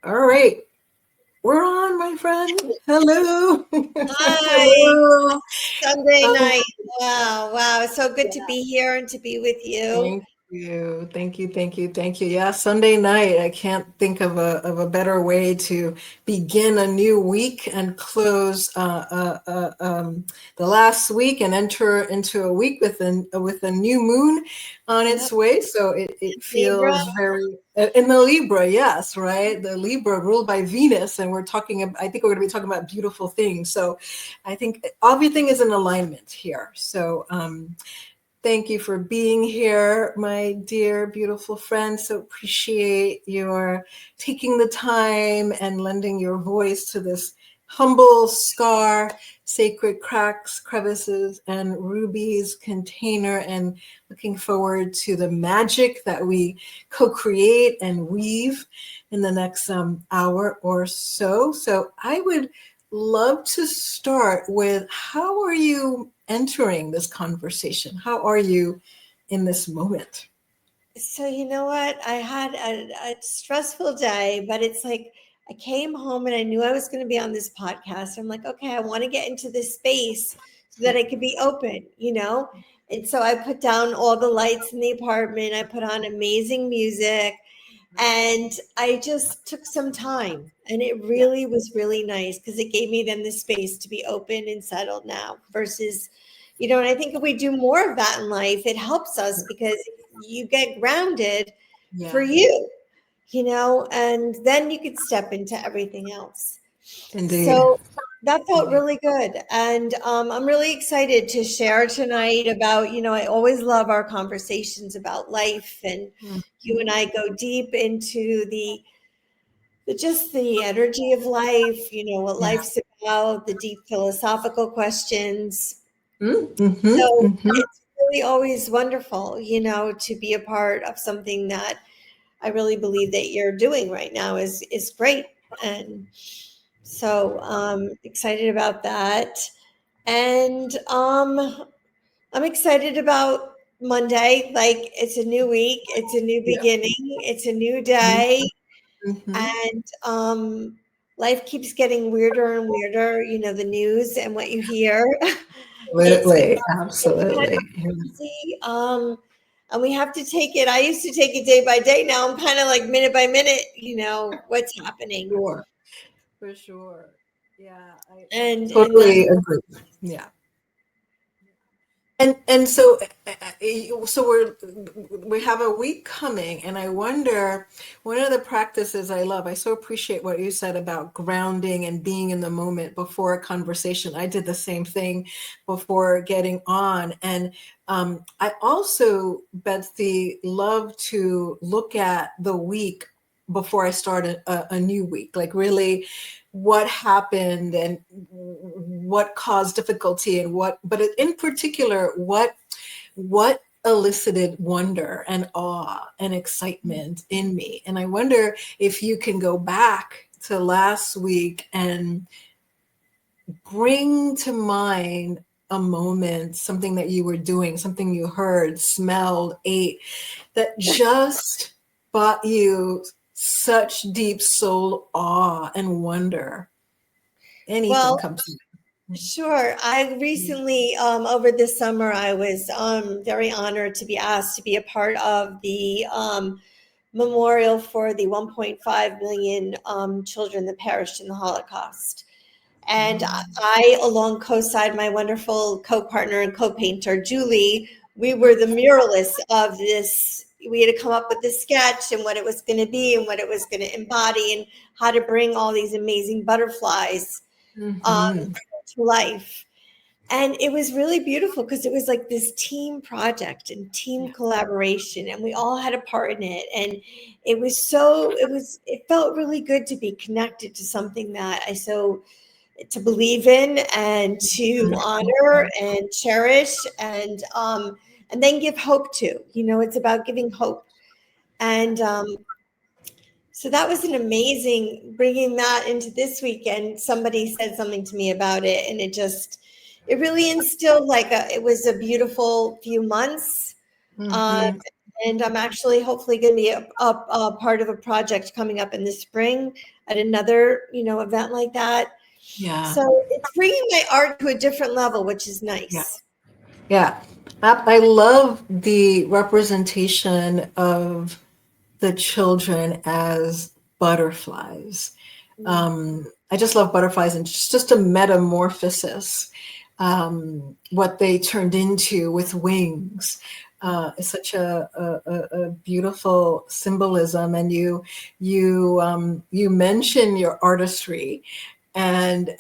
All right. We're on, my friend. Hello. Hi, Hello. Sunday Oh, night. Wow, wow. It's so good to be here and to be with you. thank you. Thank you. Thank you. Thank you. Yeah, Sunday night. I can't think of a better way to begin a new week and close the last week and enter into a week with a new moon on Yep. its way. So it Libra. feels very in the Libra, yes, right? The Libra ruled by Venus, and we're talking. I think we're going to be talking about beautiful things. So I think everything is in alignment here. So. Thank you for being here, my dear, beautiful friend. So appreciate your taking the time and lending your voice to this humble SCCaR, sacred cracks, crevices, and rubies container, and looking forward to the magic that we co-create and weave in the next hour or so. So I would love to start with, how are you entering this conversation? How are you in this moment? So, you know what? I had a stressful day, but it's like I came home and I knew I was going to be on this podcast. I'm like, okay, I want to get into this space so that I could be open. And so I put down all the lights in the apartment. I put on amazing music. And I just took some time, and it Yeah. really was really nice because it gave me then the space to be open and settled now versus, and I think if we do more of that in life, it helps us because you get grounded for Yeah. you, and then you could step into everything else. Indeed. So that felt Indeed. really good. And I'm really excited to share tonight about, I always love our conversations about life. And you and I go deep into just the energy of life, what Yeah. life's about, the deep philosophical questions. Mm-hmm. So Mm-hmm. it's really always wonderful, to be a part of something that I really believe that you're doing right now is great. And so excited about that. And I'm excited about Monday. Like it's a new week, it's a new Yeah. beginning, it's a new day. Mm-hmm. And life keeps getting weirder and weirder, the news and what you hear. It's Absolutely. it's kind Absolutely. of crazy. And we have to take it. I used to take it day by day. Now I'm kind of like minute by minute, what's happening. Sure. For sure. Yeah, I And that's totally agree. Yeah. And so we have a week coming, and I wonder, one of the practices I love, I so appreciate what you said about grounding and being in the moment before a conversation. I did the same thing before getting on. And I also, Betsy, love to look at the week before I start a new week, like really what happened and what caused difficulty, and but in particular, what elicited wonder and awe and excitement in me. And I wonder if you can go back to last week and bring to mind a moment, something that you were doing, something you heard, smelled, ate, that just brought you such deep soul awe and wonder. Anything well, comes to mind. sure. I recently, over this summer, I was very honored to be asked to be a part of the memorial for the 1.5 million children that perished in the Holocaust. And I, along co-side my wonderful co-partner and co-painter, Julie, we were the muralists of this. We had to come up with this sketch and what it was going to be and what it was going to embody and how to bring all these amazing butterflies Mm-hmm. to life. And it was really beautiful because it was like this team project and team Yeah. collaboration, and we all had a part in it. And it felt really good to be connected to something that I so to believe in and to honor and cherish and then give hope to. It's about giving hope. And so that was an amazing bringing that into this weekend. Somebody said something to me about it, and it really instilled it was a beautiful few months. Um, Mm-hmm. And I'm actually hopefully going to be a part of a project coming up in the spring at another, event like that. Yeah. So it's bringing my art to a different level, which is Yeah. nice. Yeah. I love the representation of the children as butterflies. I just love butterflies and just a metamorphosis, what they turned into with wings. Is such a beautiful symbolism, and you mention your artistry, and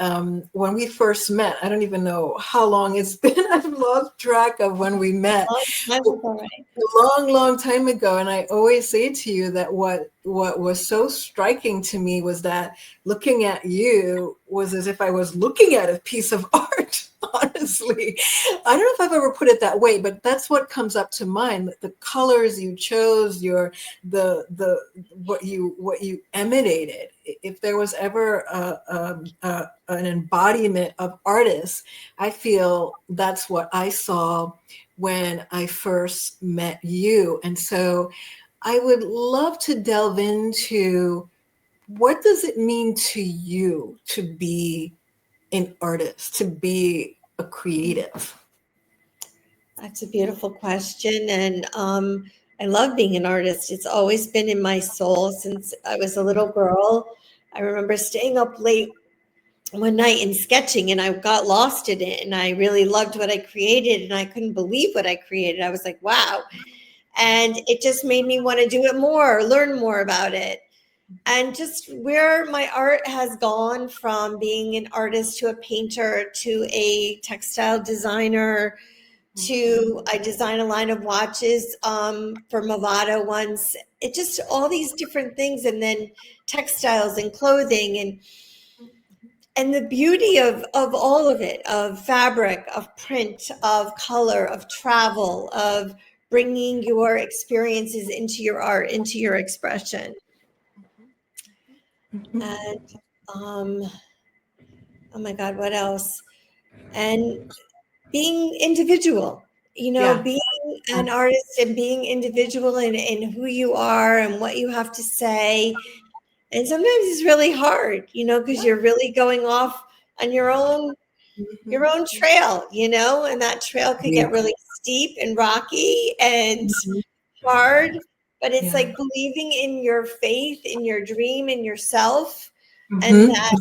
when we first met, I don't even know how long it's been. I've lost track of when we met. That's all right. A long, long time ago, and I always say to you that what was so striking to me was that looking at you was as if I was looking at a piece of art. Honestly, I don't know if I've ever put it that way, but that's what comes up to mind. The colors you chose, the what you emanated. If there was ever an embodiment of artists, I feel that's what I saw when I first met you. And so I would love to delve into, what does it mean to you to be an artist, to be a creative? That's a beautiful question. And I love being an artist. It's always been in my soul since I was a little girl. I remember staying up late one night and sketching, and I got lost in it. And I really loved what I created, and I couldn't believe what I created. I was like, wow. And it just made me want to do it more, learn more about it. And just where my art has gone from being an artist to a painter to a textile designer to I design a line of watches for Movado once. It just all these different things, and then textiles and clothing, and the beauty of all of it, of fabric, of print, of color, of travel, of bringing your experiences into your art, into your expression. And oh my God, what else? And being individual, Yeah. being an artist and being individual in who you are and what you have to say. And sometimes it's really hard, because you're really going off on your own trail, and that trail could Yeah. get really steep and rocky and hard. But it's Yeah. like believing in your faith, in your dream, in yourself, and Mhm. that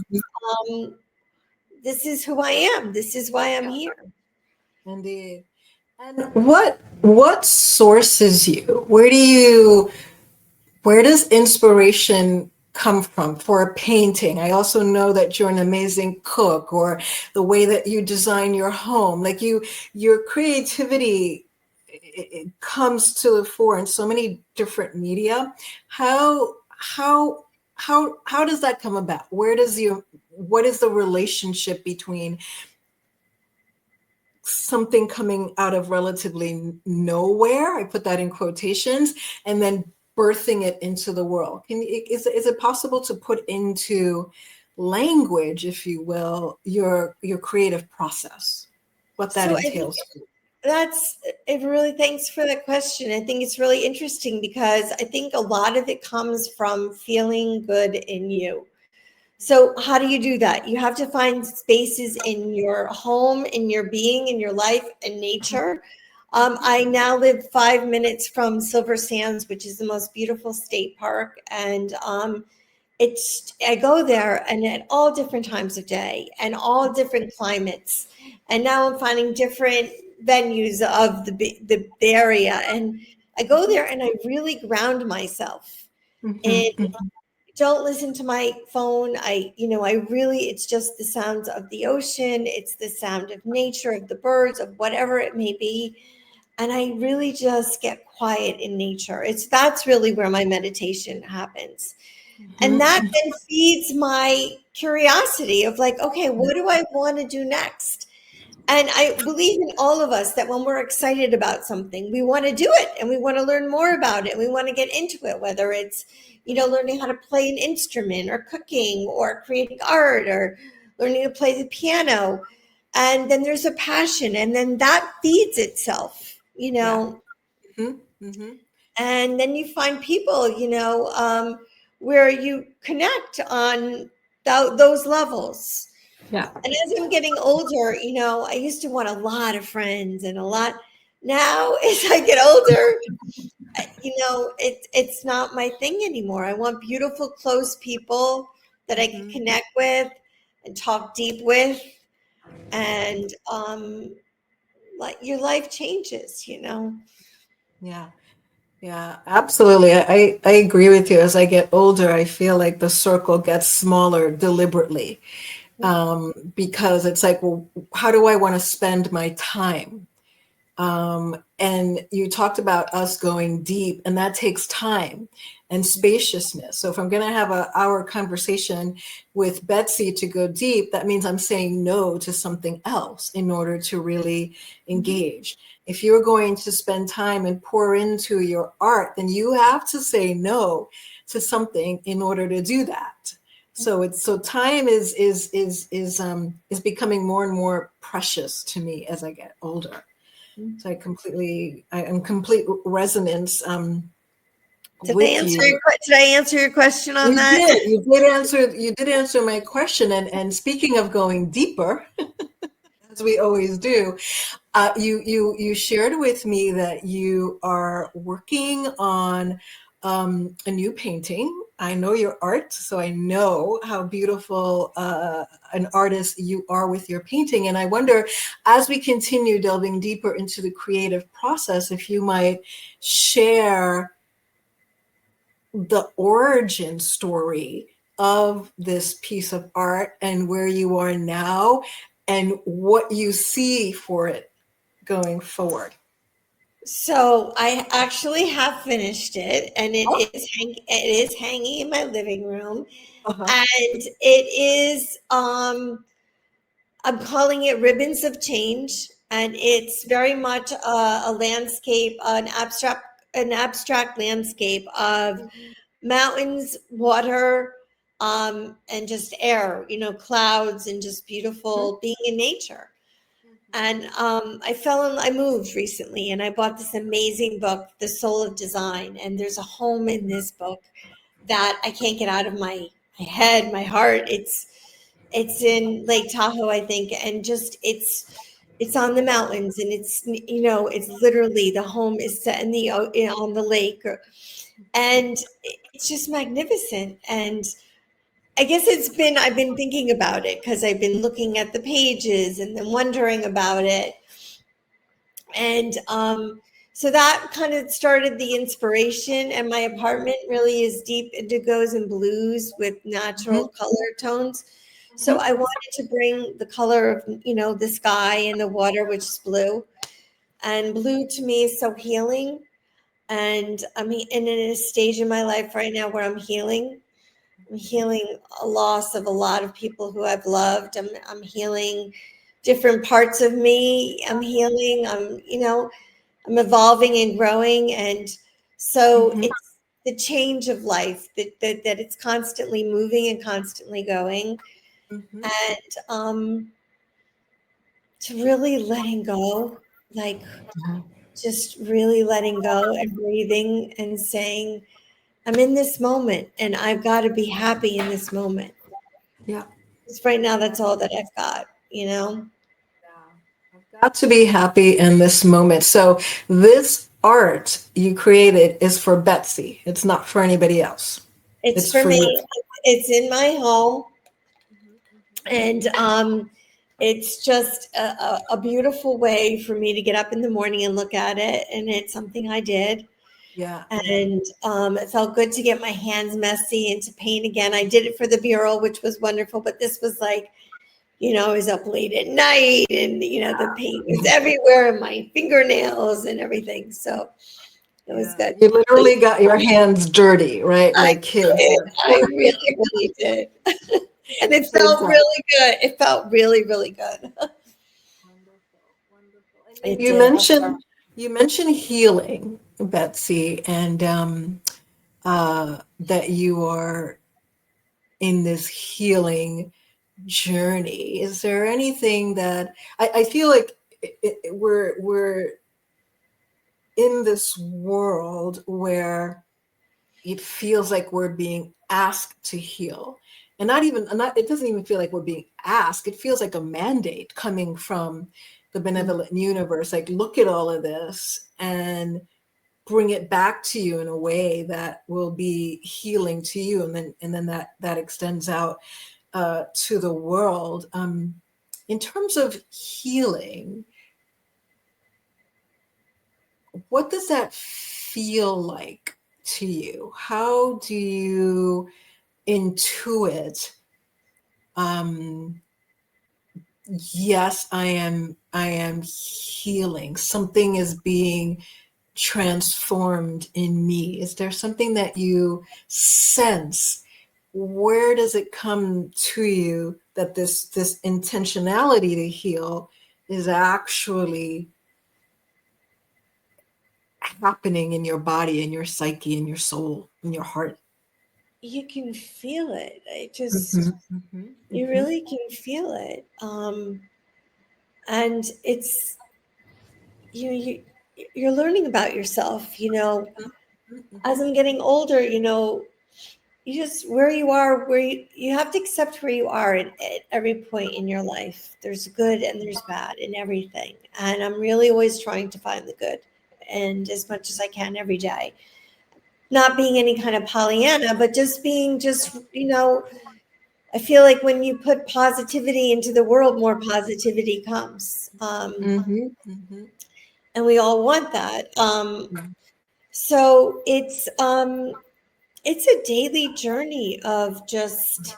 this is who I am. This is why I'm here. Indeed. And what sources you? Where does inspiration come from for a painting? I also know that you're an amazing cook, or the way that you design your home. Like your creativity, it comes to the fore in so many different media. How does that come about? What is the relationship between something coming out of relatively nowhere, I put that in quotations, and then birthing it into the world? Is it possible to put into language, if you will, your creative process, what that So I think entails? that's it. Really, thanks for that question. I think it's really interesting because I think a lot of it comes from feeling good in you. So, how do you do that? You have to find spaces in your home, in your being, in your life, and nature. I now live 5 minutes from Silver Sands, which is the most beautiful state park, and I go there and at all different times of day and all different climates. And now I'm finding different venues of the area, and I go there and I really ground myself and Mhm, don't listen to my phone. I really, it's just the sounds of the ocean. It's the sound of nature, of the birds, of whatever it may be. And I really just get quiet in nature. That's really where my meditation happens. And mhm, that then feeds my curiosity of like, okay, what do I want to do next? And I believe in all of us that when we're excited about something, we want to do it and we want to learn more about it. We want to get into it, whether it's, learning how to play an instrument or cooking or creating art or learning to play the piano. And then there's a passion, and then that feeds itself, yeah. Mhm, mhm. And then you find people, where you connect on those levels. Yeah. And as I'm getting older, I used to want a lot of friends and a lot. Now, as I get older, it's not my thing anymore. I want beautiful, close people that I can Mhm. connect with and talk deep with. And like your life changes. Yeah. Yeah, absolutely. I agree with you. As I get older, I feel like the circle gets smaller deliberately, because it's like, well, how do I want to spend my time? And you talked about us going deep, and that takes time and spaciousness. So if I'm going to have an hour conversation with Betsy to go deep, that means I'm saying no to something else in order to really Mhm. engage. If you're going to spend time and pour into your art, then you have to say no to something in order to do that. So time is becoming more and more precious to me as I get older. So I am complete resonance with you. Did I answer your question on You that? did. You did answer my question. And speaking of going deeper, as we always do, you shared with me that you are working on a new painting. I know your art, so I know how beautiful an artist you are with your painting. And I wonder, as we continue delving deeper into the creative process, if you might share the origin story of this piece of art and where you are now and what you see for it going forward. So I actually have finished it, and Oh, it is hanging in my living room, uh-huh. and it is I'm calling it Ribbons of Change, and it's very much a landscape, an abstract landscape of mountains, water, and just air, clouds, and just Mhm, beautiful being in nature. mhm, And I moved recently, and I bought this amazing book, The Soul of Design. And there's a home in this book that I can't get out of my head, my heart. It's in Lake Tahoe, I think, and just it's on the mountains, and it's literally the home is set on the lake, and it's just magnificent. And I guess I've been thinking about it because I've been looking at the pages and then wondering about it. And so that kind of started the inspiration. And my apartment really is deep indigos and blues with natural mhm, color tones. So mhm, I wanted to bring the color of, the sky and the water, which is blue. And blue to me is so healing. And I'm in a stage in my life right now where I'm healing. I'm healing a loss of a lot of people who I've loved. I'm healing different parts of me. I'm evolving and growing. And so mhm, it's the change of life that it's constantly moving and constantly going. mhm. And to really letting go, like Yeah, just really letting go and breathing and saying, I'm in this moment and I've got to be happy in this moment. yeah. 'Cause right now, that's all that I've got. Got to be happy in this moment. So this art you created is for Betsy. It's not for anybody else. It's It's for for you. me. It's in my home, and it's just a beautiful way for me to get up in the morning and look at it. And it's something I did. Yeah, yeah. And it felt good to get my hands messy and to paint again. I did it for the mural, which was wonderful, but this was like, I was up late at night, and the paint was everywhere, and my fingernails and everything. So it was Yeah. good. You literally got your hands dirty, right? I Like kids. did. I really, really did. And it Kids felt are really good. It felt really, really good. wonderful, wonderful. And It you did. mentioned healing, Betsy, and that you are in this healing journey. Is there anything that I feel like we're in this world where it feels like we're being asked to heal. And it doesn't even feel like we're being asked. It feels like a mandate coming from the benevolent universe. Like, look at all of this and bring it back to you in a way that will be healing to you. And then that extends out to the world. In terms of healing, what does that feel like to you? How do you intuit, yes, I am healing. Something is being transformed in me. Is there something that you sense? Where does it come to you that this intentionality to heal is actually happening in your body, in your psyche, in your soul, in your heart? You can feel it. You Mm-hmm. really can feel it. And it's, you're learning about yourself, as I'm getting older, you just, where you are, where you have to accept where you are at every point in your life. There's good and there's bad in everything. And I'm really always trying to find the good, and as much as I can every day. Not being any kind of Pollyanna, but just being I feel like when you put positivity into the world, more positivity comes. And we all want that. So it's a daily journey of just,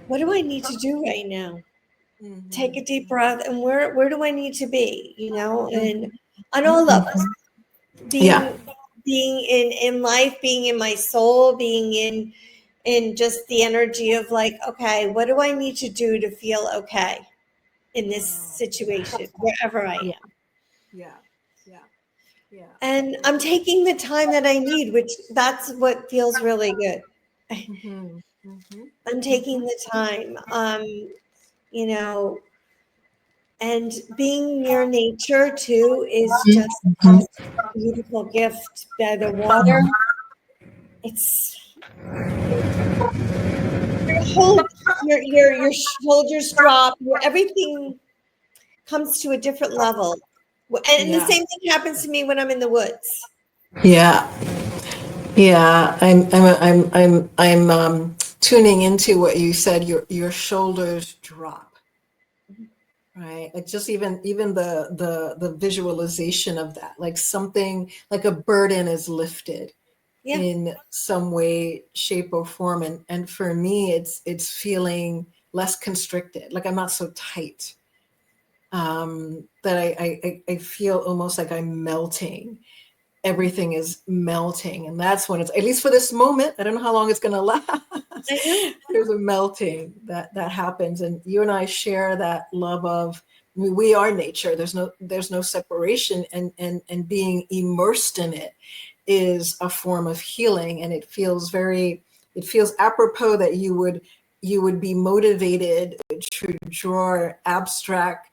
what do I need to do right now? Take a deep breath, and where do I need to be? And on all levels, Yeah. being in life, being in my soul, being in just the energy of like, okay, what do I need to do to feel okay in this situation, wherever I Yeah. am? Yeah. Yeah. Yeah. And I'm taking the time that I need, which that's what feels really good. Mm-hmm. Mm-hmm. I'm taking Mm-hmm. the time, you know, and being near nature too is just a beautiful gift. By the water, it's your whole, your shoulders drop, everything comes to a different level. And the Yeah. same thing happens to me when I'm in the woods. Yeah. Yeah. I'm tuning into what you said. Your shoulders drop, right? Like, just even the visualization of that, like something like a burden is lifted Yeah. in some way, shape, or form. And for me, it's feeling less constricted. Like, I'm not so tight. That I feel almost like I'm melting. Everything is melting, and that's when it's, at least for this moment, I don't know how long it's going to last. I know. There's a melting that happens, and you and I share that love of, we are nature. There's no separation, and being immersed in it is a form of healing. And it feels apropos that you would be motivated to draw abstract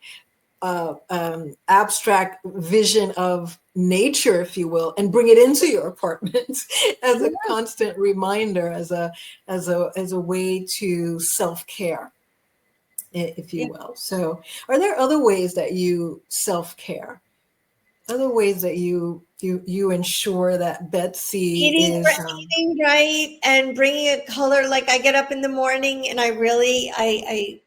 vision of nature, if you will, and bring it into your apartment as a constant reminder, as a way to self-care, if you Yeah. will. So, are there other ways that you self-care? Other ways that you ensure that Betsy is Eating right and bringing a color. Like, I get up in the morning and I really, I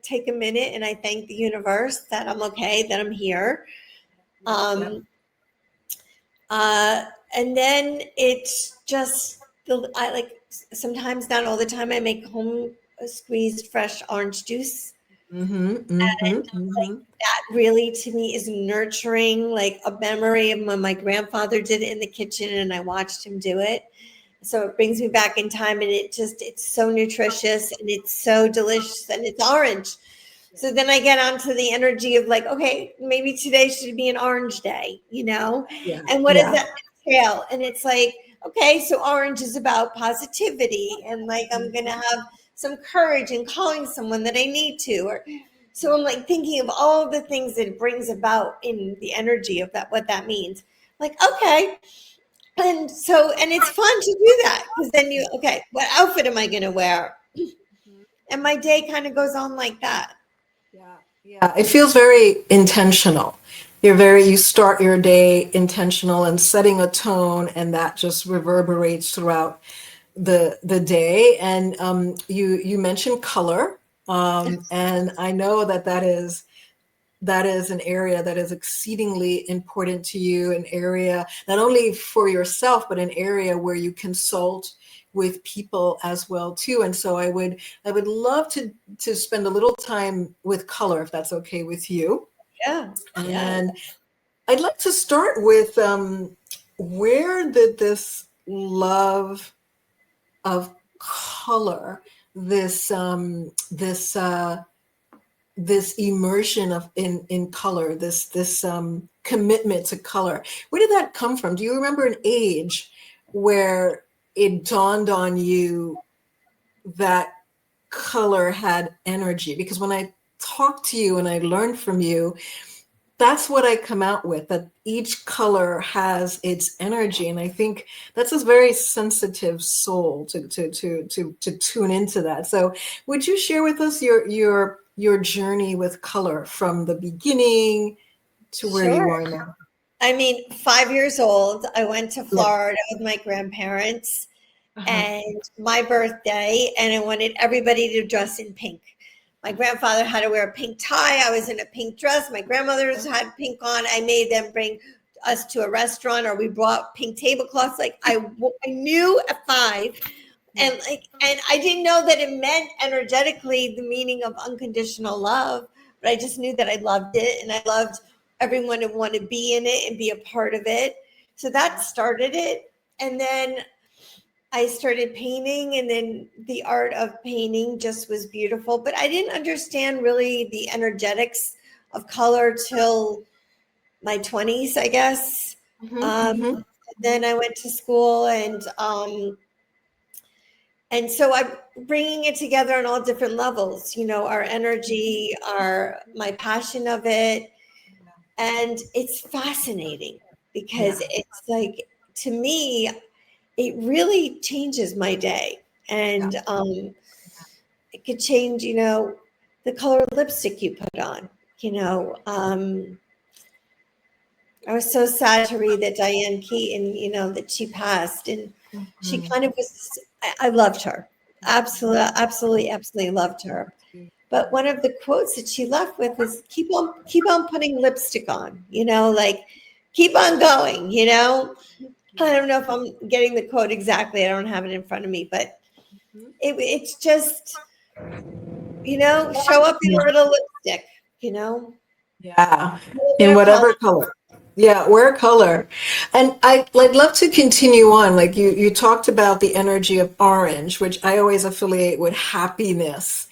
take a minute and I thank the universe that I'm okay, that I'm here. Yep. Um, uh, and then it's just I like, sometimes, not all the time, I make home squeezed fresh orange juice. Mm-hmm, mm-hmm, Like, mm-hmm. that really to me is nurturing, like a memory of when my grandfather did it in the kitchen and I watched him do it. So it brings me back in time, and it's so nutritious and it's so delicious, and it's orange. So then I get onto the energy of like, okay, maybe today should be an orange day, Yeah, and what does yeah. that entail? And it's like, okay, so orange is about positivity, and like, I'm going to have some courge in calling someone that I need to, or So I'm like thinking of all the things that it brings about in the energy of that, what that means. Like, okay. And so, and it's fun to do that because then you, okay, what outfit am I going to wear? And my day kind of goes on like that. Yeah, yeah. It feels very intentional. You start your day intentional and setting a tone, and that just reverberates throughout the day. And you mentioned color, and I know that is an area that is exceedingly important to you, an area not only for yourself, but an area where you consult with people as well too. And so I would love to spend a little time with color, if that's okay with you. Yeah. Yeah. And I'd like to start with where did this love of color, this immersion of in color, this commitment to color, where did that come from? Do you remember an age where it dawned on you that color had energy? Because when I talk to you and I learn from you, that's what I come out with, that each color has its energy. And I think that's a very sensitive soul to tune into that. So would you share with us your journey with color from the beginning to where Sure. you are now? I mean, 5 years old, I went to Yeah. Florida with my grandparents Uh-huh. and my birthday, and I wanted everybody to dress in pink. My grandfather had to wear a pink tie. I was in a pink dress. My grandmothers had pink on. I made them bring us to a restaurant, or we brought pink tablecloths. Like I knew at 5, Yeah. and I didn't know that it meant energetically the meaning of unconditional love, but I just knew that I loved it, and I loved everyone to want to be in it and be a part of it. So that started it, and then I started painting, and then the art of painting just was beautiful. But I didn't understand really the energetics of color till my 20s, I guess. Mm-hmm. Then I went to school, and so I'm bringing it together on all different levels. You know, our energy, our my passion of it, and it's fascinating because Yeah. it's like, to me, it really changes my day. Yeah. And it could change, the color of lipstick you put on. You know, I was so sad to read that Diane Keaton, that she passed, and she Mhm. kind of was. I loved her, absolutely, absolutely, absolutely loved her. But one of the quotes that she left with is keep on putting lipstick on. Like keep on going. I don't know if I'm getting the quote exactly. I don't have it in front of me, but it's just, show up in a little lipstick, Yeah, a little in bit of color. whatever color. Yeah, wear color. And I'd love to continue on. Like you talked about the energy of orange, which I always affiliate with happiness.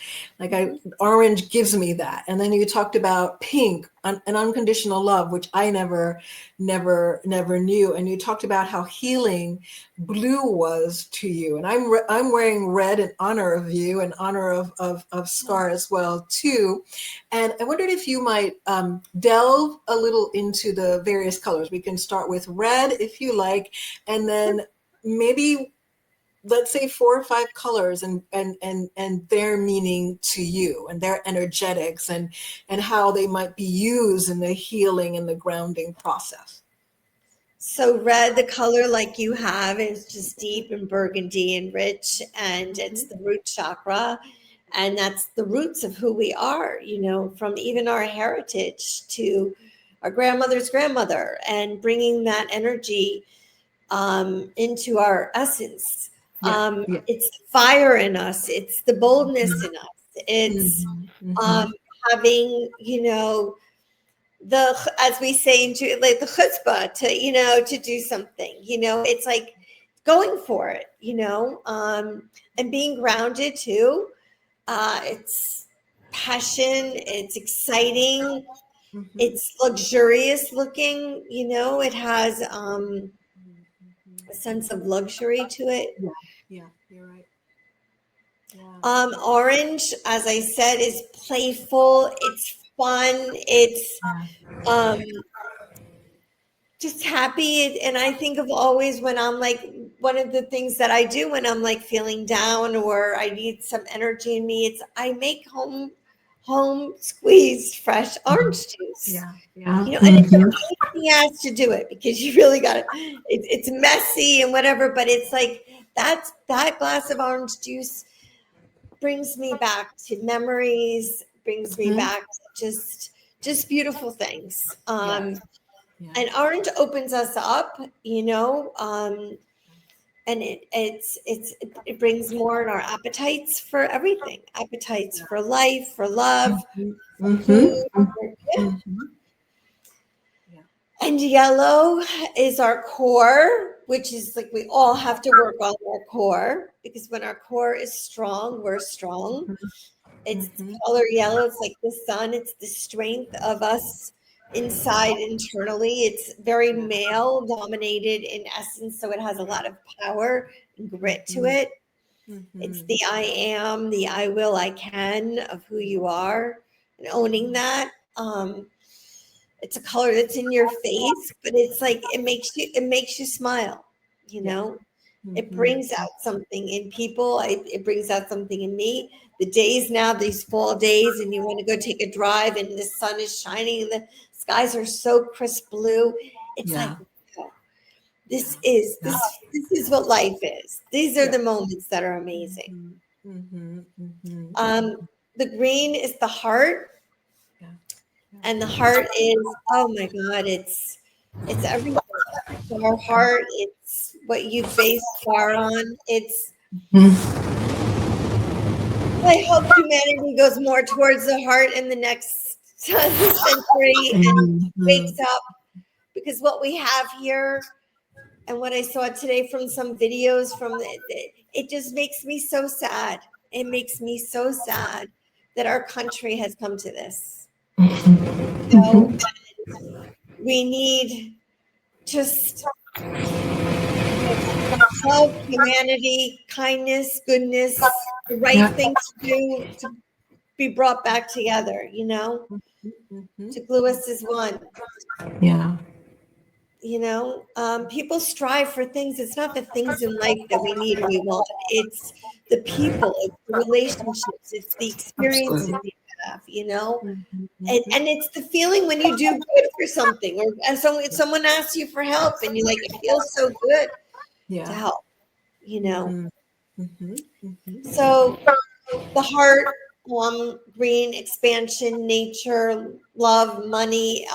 Orange gives me that. And then you talked about pink, and unconditional love, which I never knew. And you talked about how healing blue was to you. And I'm wearing red in honor of you, in honor of SCCaR as well too. And I wondered if you might delve a little into the various colors. We can start with red if you like, and then maybe let's say 4 or 5 colors, and their meaning to you and their energetics, and how they might be used in the healing and the grounding process. So red, the color like you have, is just deep and burgundy and rich, and it's Mhm. the root chakra, and that's the roots of who we are, from even our heritage to our grandmother's grandmother, and bringing that energy into our essence. Yeah, yeah. It's the fire in us, it's the boldness in us, it's Mhm, um, mhm, having, as we say in like the chutzpah to do something. It's like going for it. And being grounded too. It's passion. It's exciting. mhm, It's luxurious looking. It has mhm, mhm. a sense of luxury to it. Yeah, yeah, you're right. Orange, as I said, is playful. It's fun. It's um, just happy. And I think of always when I'm like, one of the things that I do when I'm like feeling down or I need some energy in me, it's I make home squeezed fresh orange juice. Yeah. You know, and it's a pain in the ass to do it because you really got to. It's messy and whatever, but it's like that glass of orange juice brings me back to memories, brings me back to just beautiful things. And orange opens us up, you know, and it brings more in our appetites for everything, appetites for life, for love, for food. Yeah. And yellow is our core, which is like we all have to work on our core because when our core is strong, we're strong. It's the color yellow. It's like the sun. It's the strength of us inside internally. It's very male dominated in essence. So it has a lot of power and grit to it. It's the I am, the I will, I can of who you are and owning that. It's a color that's in your face, but it's like it makes you smile, you know. It brings out something in people. It brings out something in me. The days now, these fall days, and you want to go take a drive, and the sun is shining, and the skies are so crisp blue. It's like, oh, this is what life is. These are the moments that are amazing. The green is the heart, and the heart is, oh my God, it's everything. It's our heart. It's what you base SCCaR on. It's I hope humanity goes more towards the heart in the next century and wakes up, because what we have here and what I saw today from some videos from it just makes me so sad. It makes me so sad that our country has come to this. So we need just love, humanity, kindness, goodness, the right things to be brought back together, you know, to glue us as one. Yeah. You know, people strive for things. It's not the things in life that we need or we want. It's the people, it's the relationships, it's the experiences we have, you know, and it's the feeling when you do good for something, or and someone asks you for help, and you're like, it feels so good to help, you know. So the heart, green, expansion, nature, love, money,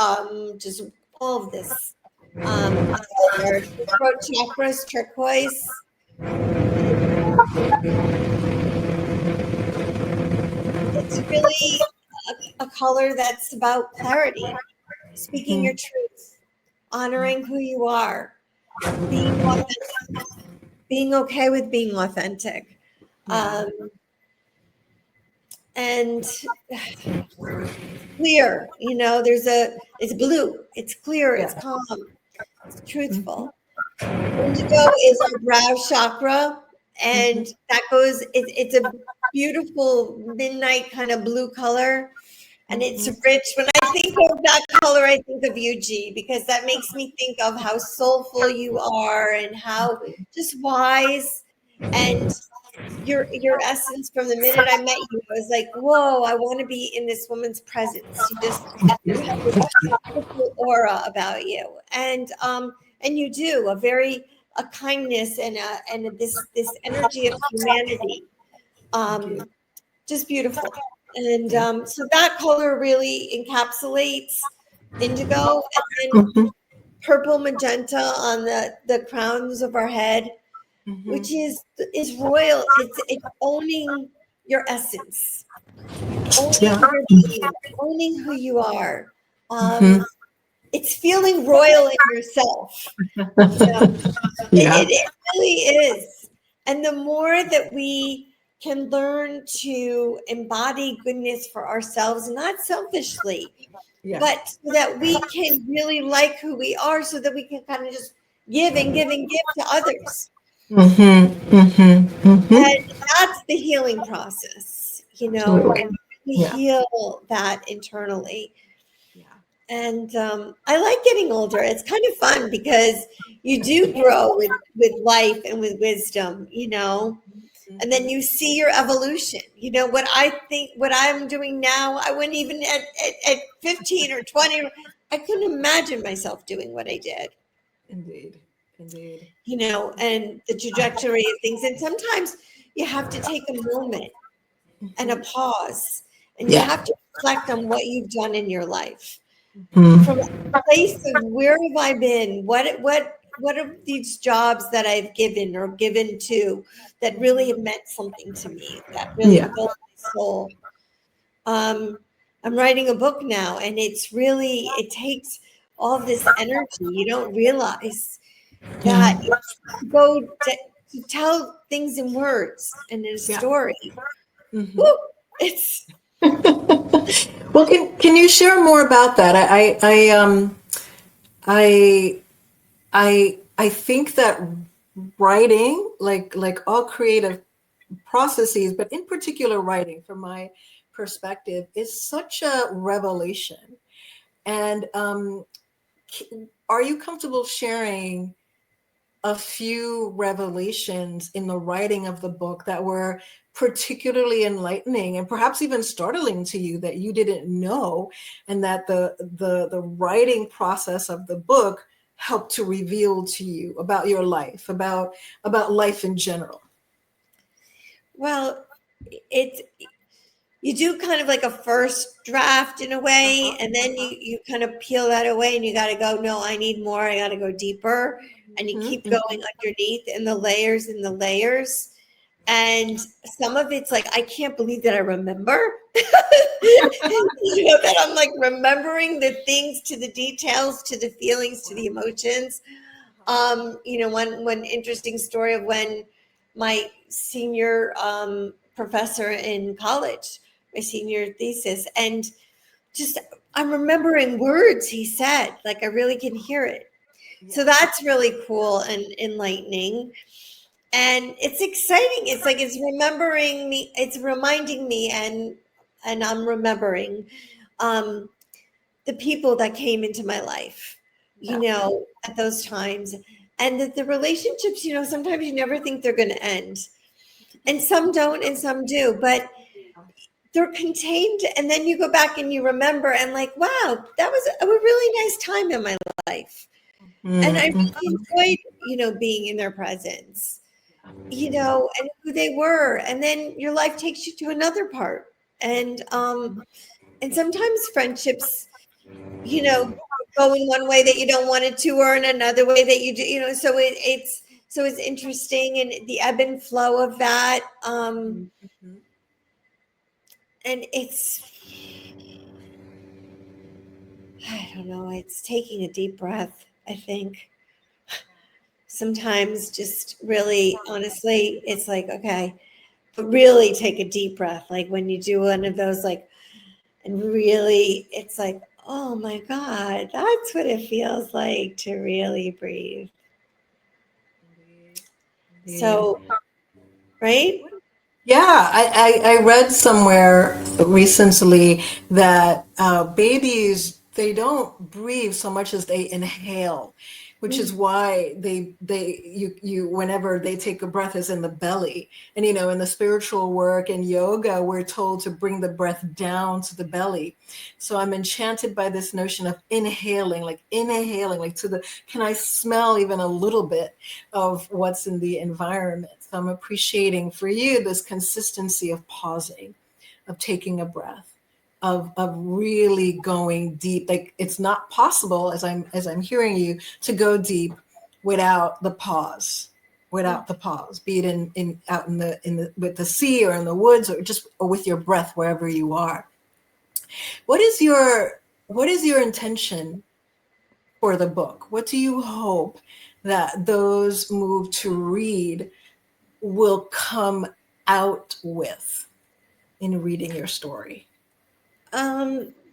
just all of this. Our throat chakras, turquoise. It's really a color that's about clarity, speaking your truth, honoring who you are, being authentic, being okay with being authentic. And clear, you know, it's blue, it's clear, it's calm, it's truthful. Indigo is our brow chakra, and that goes, it's a beautiful midnight kind of blue color, and it's rich. When I think of that color, I think of you, G, because that makes me think of how soulful you are and how just wise, and your essence from the minute I met you, I was like, whoa, I want to be in this woman's presence. You have this beautiful aura about you, and you do a kindness and this energy of humanity, just beautiful. And so that color really encapsulates indigo, and then purple magenta on the crowns of our head, which is royal. It's owning your essence, owning your being, owning who you are. It's feeling royal in yourself. It really is. And the more that we can learn to embody goodness for ourselves, not selfishly, but so that we can really like who we are, so that we can kind of just give and give and give to others. And that's the healing process, you know, Absolutely. and we Yeah. heal that internally. Yeah. And I like getting older. It's kind of fun because you do grow with life and with wisdom, you know, and then you see your evolution. You know, what I think, what I'm doing now, I wouldn't even at 15 or 20, I couldn't imagine myself doing what I did, Indeed. Indeed. you know, and the trajectory of things. And sometimes you have to take a moment and a pause, and you Yeah. have to reflect on what you've done in your life. From Mm. a place of where have I been? What are these jobs that I've given or given to that really have meant something to me, that really Yeah. filled my soul? Um, I'm writing a book now, and it's really, it takes all this energy. You don't realize Yeah. that to go to tell things in words and in a Yeah. story. Hmm. Woo, it's Well, can you share more about that? I I think that writing, like all creative processes, but in particular writing, from my perspective, is such a revelation. And are you comfortable sharing a few revelations in the writing of the book that were particularly enlightening and perhaps even startling to you, that you didn't know, and that the writing process of the book helped to reveal to you about your life, about life in general? well, it's you do kind of like a first draft in a way, Uh-huh. and then Uh-huh. you kind of peel that away and you got to go, no, I need more, I got to go deeper, and you keep Mm-hmm. going underneath in the layers and the layers. And some of it's like, I can't believe that I remember. You know, that I'm like remembering the things, to the details, to the feelings, to the emotions. You know, one interesting story of when my senior professor in college, my senior thesis, and just I'm remembering words he said, like I really can hear it. So Yeah. that's really cool and enlightening. And it's exciting. It's like it's remembering me, it's reminding me, and I'm remembering um the people that came into my life, you Yeah. know, at those times. And that the relationships, you know, sometimes you never think they're going to end. And some don't, and some do, but they're contained. And then you go back and you remember, and like, wow, that was a really nice time in my life. And I Mm-hmm. really enjoyed, you know, being in their presence, you know, and who they were. And then your life takes you to another part. And sometimes friendships, you know, go in one way that you don't want it to, or in another way that you do, you know, so it's interesting, and the ebb and flow of that. Mm-hmm. And it's, I don't know, it's taking a deep breath, I think. Sometimes just really honestly, it's like, okay, but really take a deep breath. Like when you do one of those, like, and really, it's like, oh my God, that's what it feels like to really breathe. Indeed. Indeed. So, right? Yeah, I read somewhere recently that babies, they don't breathe so much as they inhale, which is Mm. why you whenever they take a breath is in the belly. And in the spiritual work and yoga, we're told to bring the breath down to the belly. So I'm enchanted by this notion of inhaling, like to the, can I smell even a little bit of what's in the environment? So I'm appreciating for you this consistency of pausing, of taking a breath, of really going deep. Like it's not possible, as I'm hearing you, to go deep without the pause, be it in out in the with the sea, or in the woods, or with your breath, wherever you are. What is your intention for the book? What do you hope that those moved to read will come out with in reading your story?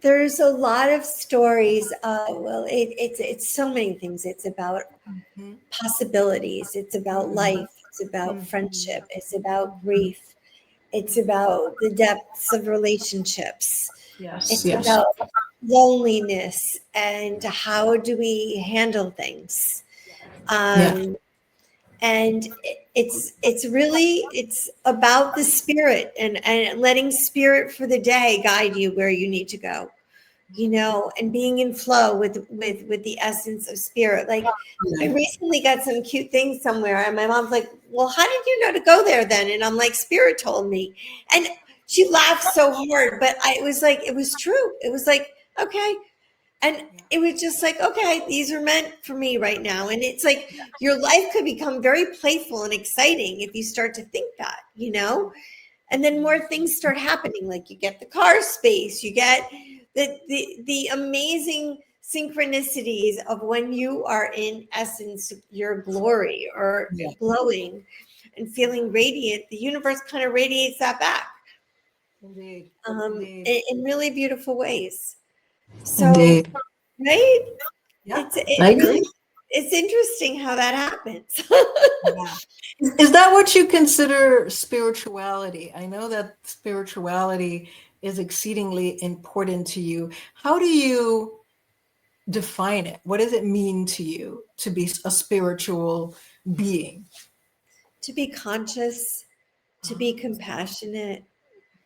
There's a lot of stories. Well, it's so many things. It's about Mhm, possibilities. It's about mhm, life. It's about mhm, friendship. It's about grief. It's about the depths of relationships. Yes, It's yes. about loneliness and how do we handle things. Yeah. And it's about the spirit and letting spirit for the day guide you where you need to go, and being in flow with the essence of spirit. Like, I recently got some cute things somewhere, and my mom's like, well, how did you know to go there then? And I'm like, spirit told me. And she laughed so hard, but it was like, it was true. It was like, okay. And it was just like, okay, these are meant for me right now. And it's like your life could become very playful and exciting if you start to think that. And then more things start happening. Like, you get the car space, you get the amazing synchronicities of when you are in essence your glory, or Yeah. glowing and feeling radiant. The universe kind of radiates that back, Indeed. Indeed. in really beautiful ways. So, Indeed. right? Yeah. It's I it agree. really it's interesting how that happens. Yeah. Is that what you consider spirituality? I know that spirituality is exceedingly important to you. How do you define it? What does it mean to you to be a spiritual being? To be conscious, to be compassionate,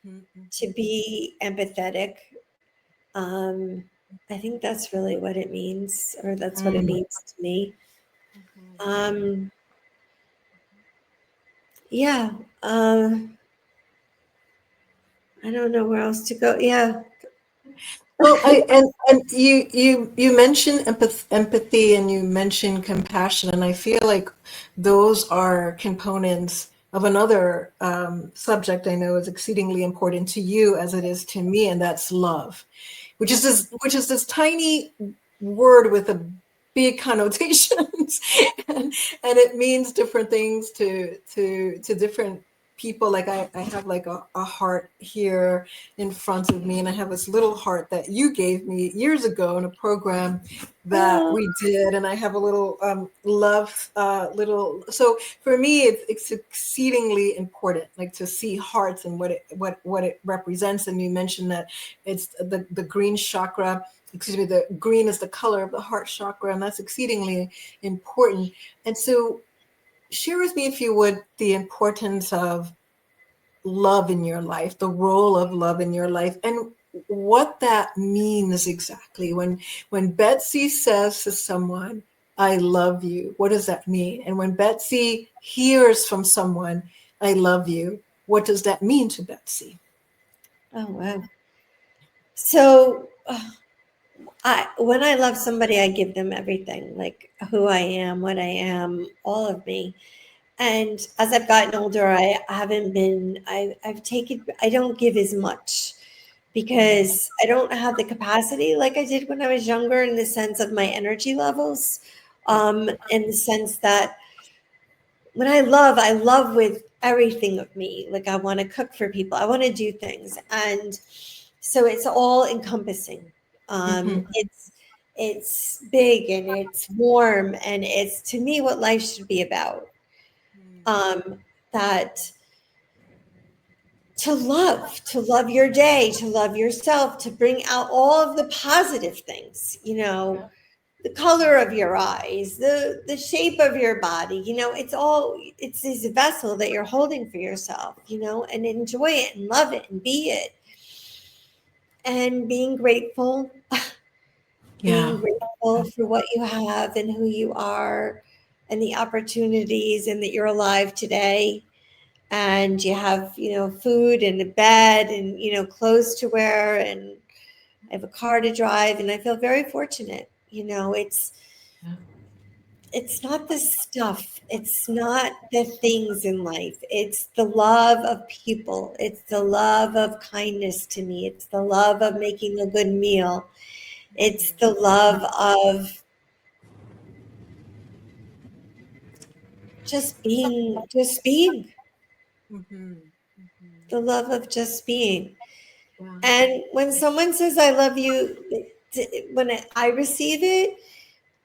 Mhm, to mhm, be empathetic. Um, I think that's really what it means, or that's what it mhm, means to me. mhm. Um, yeah. Um, I don't know where else to go. Yeah. Well, and you mentioned empathy and you mentioned compassion, and I feel like those are components of another subject I know is exceedingly important to you as it is to me, and that's love, which is this tiny word with a big connotations, and it means different things to different people. Like I have like a heart here in front of me, and I have this little heart that you gave me years ago in a program that Oh, we did, and I have a little love little. So for me, it's exceedingly important, like to see hearts and what it represents. And you mentioned that it's the green chakra. Excuse me, the green is the color of the heart chakra, and that's exceedingly important. And so, share with me, if you would, the importance of love in your life, the role of love in your life, and what that means exactly. When Betsy says to someone, "I love you," what does that mean? And when Betsy hears from someone, "I love you," what does that mean to Betsy? oh wow. So, I when I love somebody, I give them everything, like who I am, what I am, all of me. And as I've gotten older, I don't give as much because I don't have the capacity like I did when I was younger, in the sense of my energy levels. Yeah. In the sense that when I love with everything of me. Like, I want to cook for people, I want to do things. And so it's all encompassing. Hmm. It's big and it's warm, and it's, to me, what life should be about. um, that to love your day, to love yourself, to bring out all of the positive things, the color of your eyes, the shape of your body, it's this vessel that you're holding for yourself, and enjoy it and love it and be it, and being Yeah. grateful for what you have and who you are and the opportunities, and that you're alive today, and you have, food and a bed and, clothes to wear, and I have a car to drive, and I feel very fortunate. It's not the stuff, it's not the things in life, it's the love of people, it's the love of kindness to me, it's the love of making a good meal, it's the love of just being, Hmm. Hmm. the love of just being. Yeah. And when someone says, I love you, when I receive it,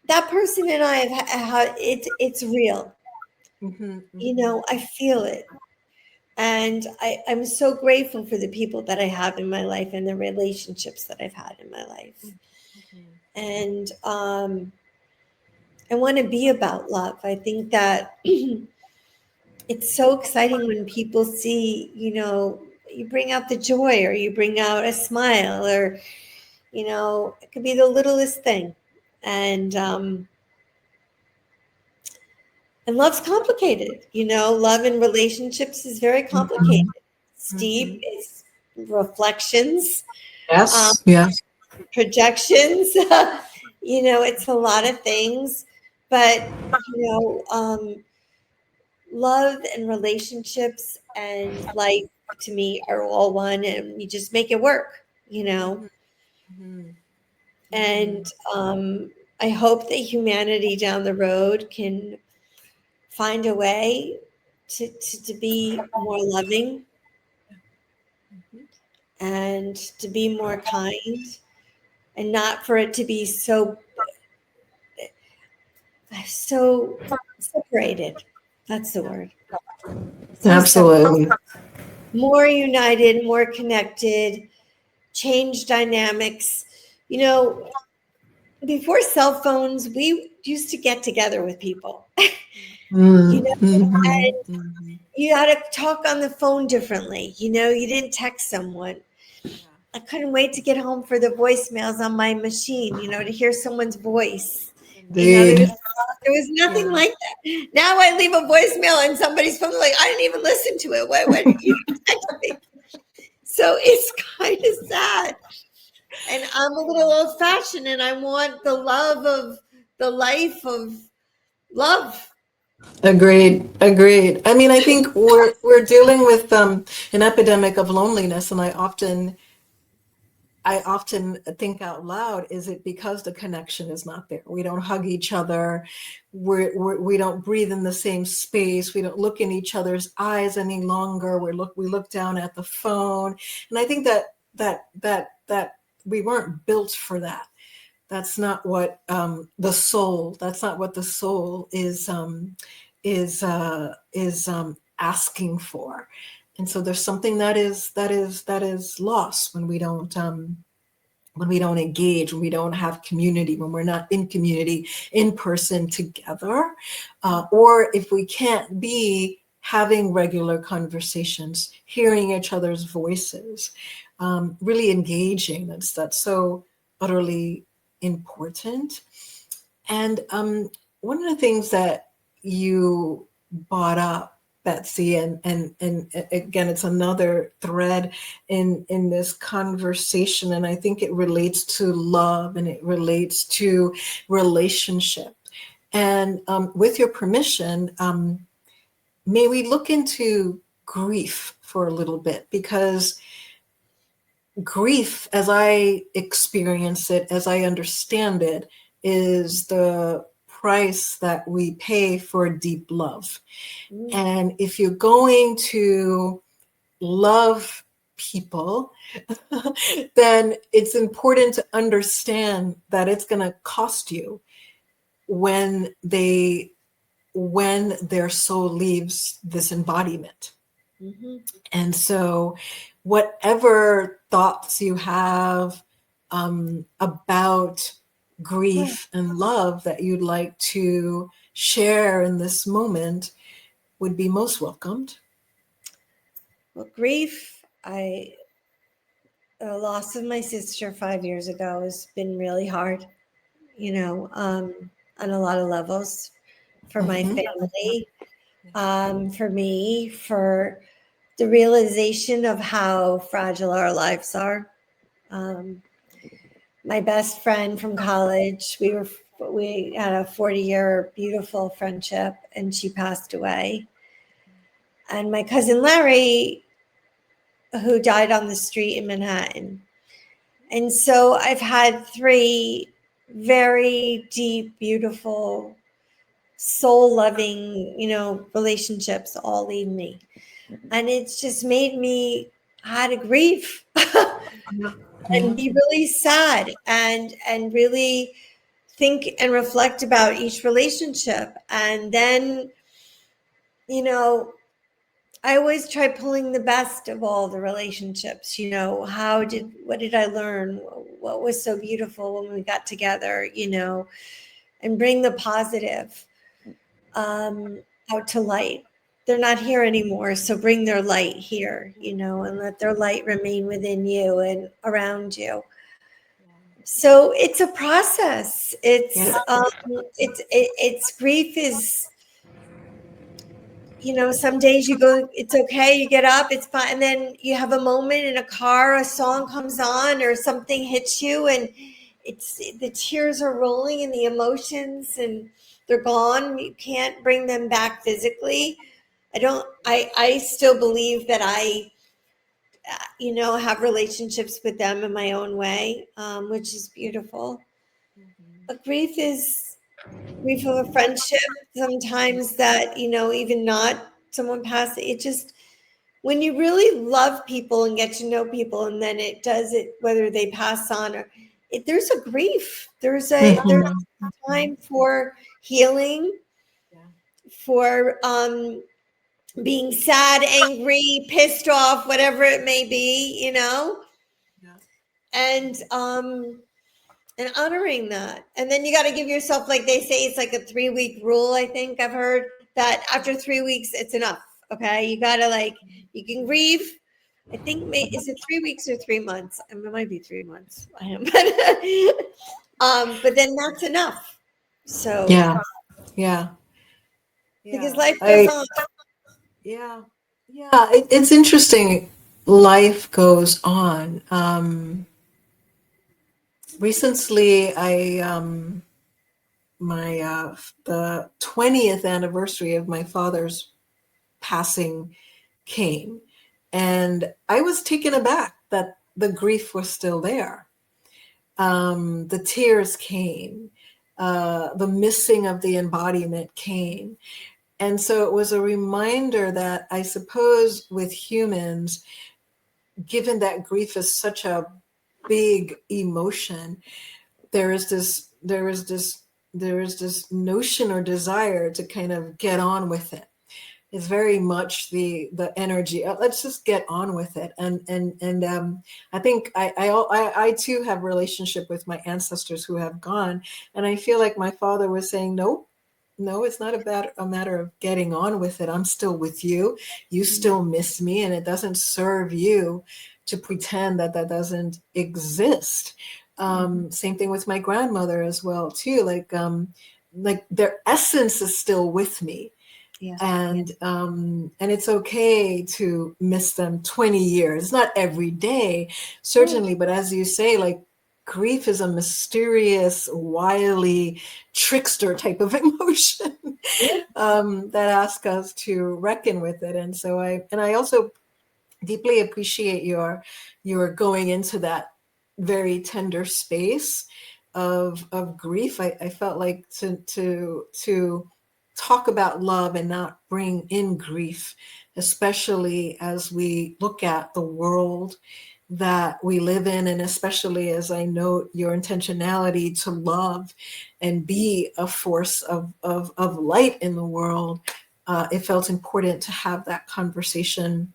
that person and I have had, it's real. Hmm. Hmm. I feel it. And I'm so grateful for the people that I have in my life and the relationships that I've had in my life. And I want to be about love. I think that it's so exciting when people see, you bring out the joy, or you bring out a smile, or, it could be the littlest thing. And love's complicated. Love in relationships is very complicated. It's deep. It's reflections, Yes. Yes. projections. It's a lot of things. But, love and relationships and life to me are all one, and you just make it work. And I hope that humanity down the road can find a way to be more loving and to be more kind, and not for it to be so separated. That's the word. So Absolutely. more united, more connected, change dynamics. Before cell phones, we used to get together with people. And you had to talk on the phone differently. You didn't text someone. I couldn't wait to get home for the voicemails on my machine, to hear someone's voice. Indeed. There was nothing like that. Now I leave a voicemail and somebody's phone, like, I didn't even listen to it. Why did you text me? So it's kind of sad. And I'm a little old fashioned, and I want the love of the life of love. Agreed. I mean, I think we're dealing with an epidemic of loneliness, and I often think out loud, is it because the connection is not there? We don't hug each other. We don't breathe in the same space. We don't look in each other's eyes any longer. We look down at the phone. And I think that we weren't built for that. That's not what that's not what the soul is asking for. And so there's something that is lost when we don't engage, when we don't have community, when we're not in community, in person together, or if we can't be having regular conversations, hearing each other's voices, really engaging. That's so utterly important. And one of the things that you brought up, Betsy, and again, it's another thread in this conversation, and I think it relates to love and it relates to relationship. And with your permission, may we look into grief for a little bit, because grief, as I experience it, as I understand it, is the price that we pay for deep love. And if you're going to love people, then it's important to understand that it's going to cost you when their soul leaves this embodiment. And so whatever thoughts you have about grief and love that you'd like to share in this moment would be most welcomed. Well, grief, the loss of my sister 5 years ago has been really hard, on a lot of levels, for my family, for me, for the realization of how fragile our lives are. My best friend from college, we had a 40-year beautiful friendship, and she passed away. And my cousin Larry, who died on the street in Manhattan. And so I've had 3 very deep, beautiful, soul-loving, relationships all leave me. And it's just made me had to grieve and be really sad and really think and reflect about each relationship. And then, I always try pulling the best of all the relationships. What did I learn? What was so beautiful when we got together, and bring the positive out to light. They're not here anymore, so bring their light here, and let their light remain within you and around you. So it's a process. It's grief is, some days you go, it's okay, you get up, it's fine, and then you have a moment in a car, a song comes on or something hits you, and it's the tears are rolling and the emotions, and they're gone. You can't bring them back physically. I still believe that I have relationships with them in my own way, which is beautiful. But grief of a friendship, sometimes that, even not someone passed it just, when you really love people and get to know people, and then it does it, whether they pass on or there's a grief, there's a time for healing, for being sad, angry, pissed off, whatever it may be, and honoring that. And then you got to give yourself, like they say, it's like a 3-week rule. I think I've heard that after 3 weeks, it's enough. Okay. You got to, you can grieve. I think, is it 3 weeks or 3 months? It might be 3 months. I am, but then that's enough. So, Yeah. Because life goes on. Yeah. It's interesting. Life goes on. Recently, the 20th anniversary of my father's passing came, and I was taken aback that the grief was still there. The tears came, the missing of the embodiment came. And so it was a reminder that, I suppose, with humans, given that grief is such a big emotion, there is this notion or desire to kind of get on with it. It's very much the energy. Let's just get on with it. And I think I too have a relationship with my ancestors who have gone, and I feel like my father was saying, nope. No, it's not a matter of getting on with it. I'm still with you. You still miss me, and it doesn't serve you to pretend that doesn't exist. Same thing with my grandmother as well, too. Like their essence is still with me. Yeah. And it's okay to miss them 20 years. It's not every day, certainly, but as you say, like, grief is a mysterious, wily trickster type of emotion that asks us to reckon with it. And so I also deeply appreciate your going into that very tender space of grief. I felt like to talk about love and not bring in grief, especially as we look at the world that we live in, and especially as I note your intentionality to love and be a force of light in the world. It felt important to have that conversation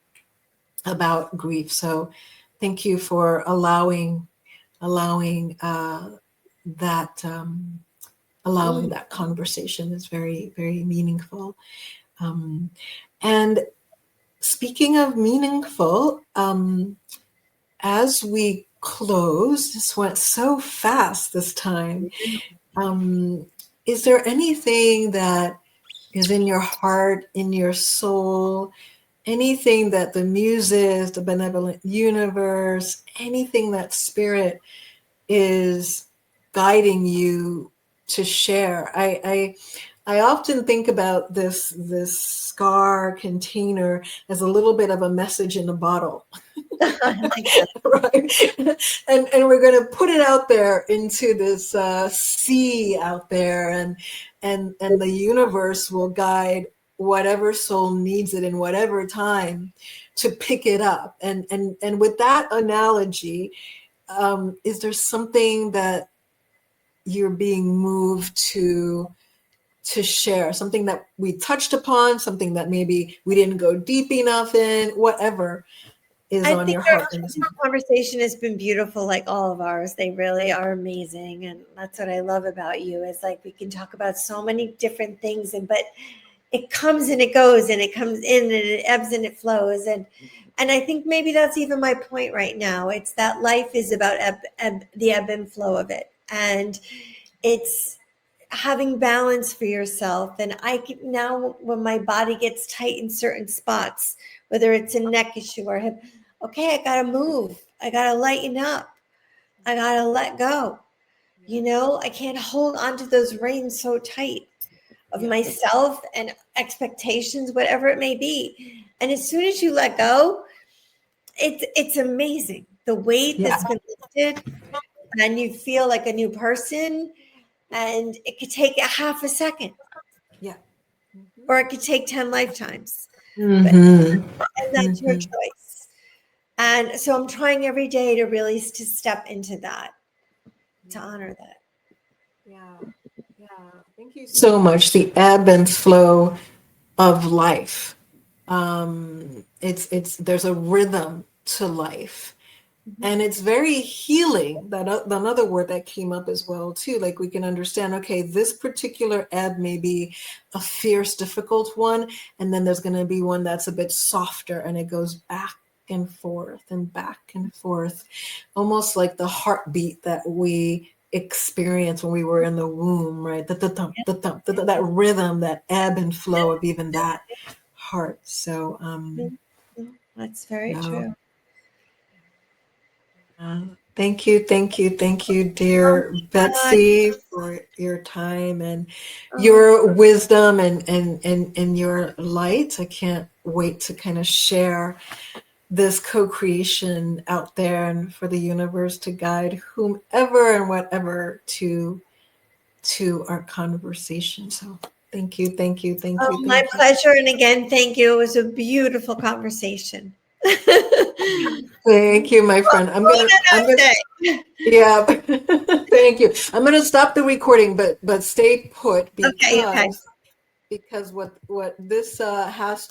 about grief. So thank you for allowing that that conversation. Is very, very meaningful. And speaking of meaningful, as we close, this went so fast this time. Is there anything that is in your heart, in your soul, anything that the muses, the benevolent universe, anything that spirit is guiding you to share? I often think about this SCCaR container as a little bit of a message in a bottle. Right? And we're going to put it out there into this sea out there, and the universe will guide whatever soul needs it in whatever time to pick it up. And with that analogy, is there something that you're being moved to to share, something that we touched upon, something that maybe we didn't go deep enough in, whatever is I on think your our heart in this moment. conversation has been beautiful, like all of ours. They really are amazing. And that's what I love about you, is like we can talk about so many different things, and but it comes and it goes, and it comes in and it ebbs and it flows. And I think maybe that's even my point right now. It's that life is about the ebb and flow of it. And it's having balance for yourself. And I can now, when my body gets tight in certain spots, whether it's a neck issue or hip, okay, I gotta move. I gotta lighten up. I gotta let go. You know, I can't hold onto those reins so tight of Yeah. myself and expectations, whatever it may be. And as soon as you let go, it's amazing. The weight Yeah. that's been lifted, and you feel like a new person. And it could take a half a second, Yeah. or it could take 10 lifetimes. But Mm-hmm. and that's your Mm-hmm. choice. And so I'm trying every day to really to step into that, to honor that. Yeah. Yeah. Thank you so much. The ebb and flow of life. It's there's a rhythm to life, and it's very healing. That another word that came up as well too. Like we can understand, okay, this particular ebb may be a fierce, difficult one, and then there's going to be one that's a bit softer, and it goes back and forth, almost like the heartbeat that we experience when we were in the womb, right? The thump, the thump, that rhythm, that ebb and flow of even that heart. So, That's very no. true. Thank you, thank you, thank you, Oh dear my Betsy, for your time and God. Oh, your wisdom and your light. I can't wait to kind of share this co-creation out there and for the universe to guide whomever and whatever to our conversation. So thank you, thank you, thank you, my thank you. pleasure. And again, thank you. It was a beautiful conversation. Thank you, my friend. I'm gonna, Day. yeah, thank you. I'm gonna stop the recording, but stay put Okay, okay. because what this has to